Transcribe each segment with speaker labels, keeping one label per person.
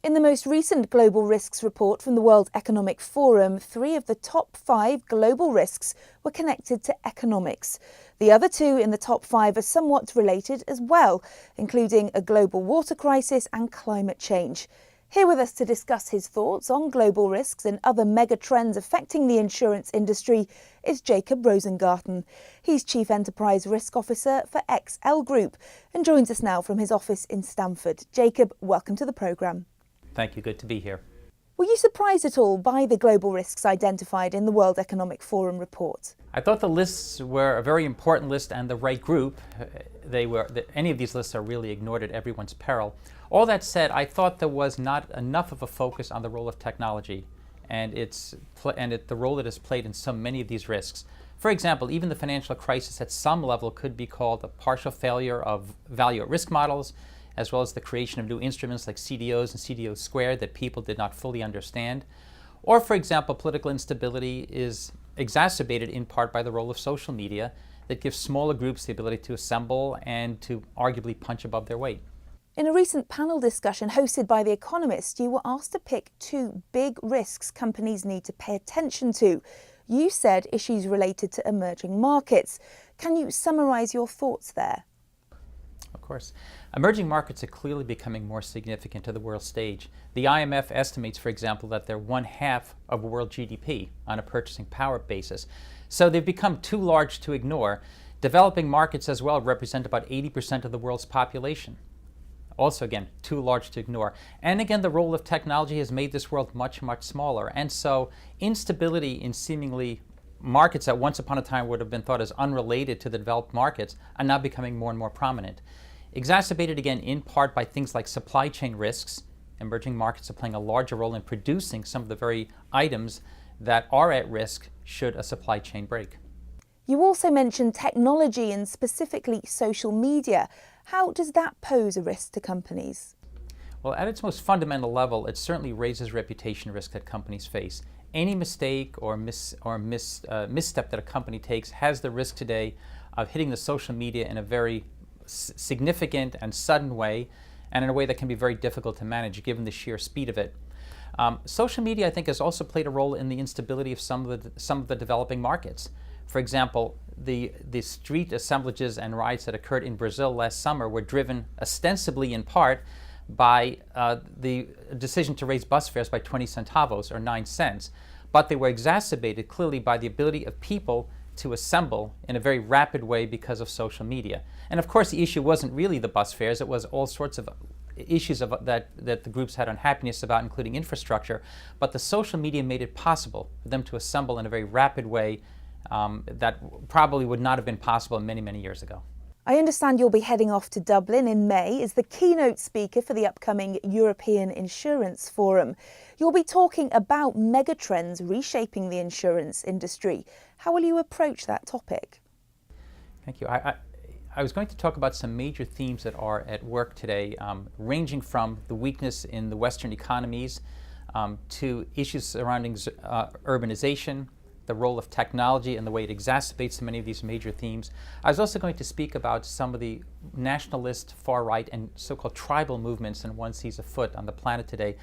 Speaker 1: In the most recent global risks report from the World Economic Forum, 3 of the top 5 global risks were connected to economics. The other 2 in the top 5 are somewhat related as well, including a global water crisis and climate change. Here with us to discuss his thoughts on global risks and other mega trends affecting the insurance industry is Jacob Rosengarten. He's Chief Enterprise Risk Officer for XL Group and joins us now from his office in Stamford. Jacob, welcome to the programme.
Speaker 2: Thank you. Good to be here.
Speaker 1: Were you surprised at all by the global risks identified in the World Economic Forum report?
Speaker 2: I thought the lists were a very important list and the right group. Any of these lists are really ignored at everyone's peril. All that said, I thought there was not enough of a focus on the role of technology and the role it has played in many of these risks. For example, even the financial crisis at some level could be called a partial failure of value at risk models, as well as the creation of new instruments like CDOs and CDO squared that people did not fully understand. Or, for example, political instability is exacerbated in part by the role of social media that gives smaller groups the ability to assemble and to arguably punch above their weight.
Speaker 1: In a recent panel discussion hosted by The Economist, you were asked to pick 2 big risks companies need to pay attention to. You said issues related to emerging markets. Can you summarise your thoughts there?
Speaker 2: Of course. Emerging markets are clearly becoming more significant to the world stage. The IMF estimates, for example, that they're 1/2 of world GDP on a purchasing power basis. So they've become too large to ignore. Developing markets as well represent about 80% of the world's population. Also, again, too large to ignore. And again, the role of technology has made this world much, much smaller. And so instability in seemingly markets that once upon a time would have been thought as unrelated to the developed markets are now becoming more and more prominent. Exacerbated again in part by things like supply chain risks. Emerging markets are playing a larger role in producing some of the very items that are at risk should a supply chain break.
Speaker 1: You also mentioned technology and specifically social media. How does that pose a risk to companies?
Speaker 2: Well, at its most fundamental level, it certainly raises reputation risk that companies face. Any mistake or misstep that a company takes has the risk today of hitting the social media in a very significant and sudden way, and in a way that can be very difficult to manage given the sheer speed of it. Social media, I think, has also played a role in the instability of some of the developing markets. For example, the street assemblages and riots that occurred in Brazil last summer were driven ostensibly in part by the decision to raise bus fares by 20 centavos or 9 cents, but they were exacerbated clearly by the ability of people to assemble in a very rapid way because of social media. And of course the issue wasn't really the bus fares, it was all sorts of issues that the groups had unhappiness about, including infrastructure, but the social media made it possible for them to assemble in a very rapid way that probably would not have been possible many, many years ago.
Speaker 1: I understand you'll be heading off to Dublin in May as the keynote speaker for the upcoming European Insurance Forum. You'll be talking about megatrends reshaping the insurance industry. How will you approach that topic?
Speaker 2: Thank you. I was going to talk about some major themes that are at work today, ranging from the weakness in the Western economies to issues surrounding urbanization, the role of technology and the way it exacerbates many of these major themes. I was also going to speak about some of the nationalist, far-right, and so-called tribal movements that one sees afoot on the planet today.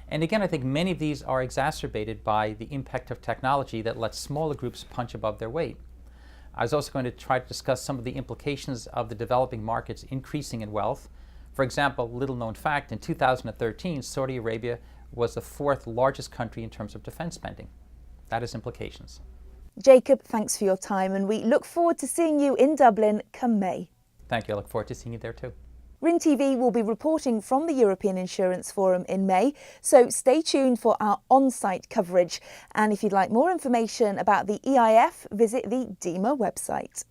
Speaker 2: And again, I think many of these are exacerbated by the impact of technology that lets smaller groups punch above their weight. I was also going to try to discuss some of the implications of the developing markets increasing in wealth. For example, little known fact, in 2013, Saudi Arabia was the 4th largest country in terms of defense spending. That has implications.
Speaker 1: Jacob, thanks for your time, and we look forward to seeing you in Dublin come May.
Speaker 2: Thank you. I look forward to seeing you there too.
Speaker 1: Ring TV will be reporting from the European Insurance Forum in May, so stay tuned for our on-site coverage. And if you'd like more information about the EIF, visit the DEMA website.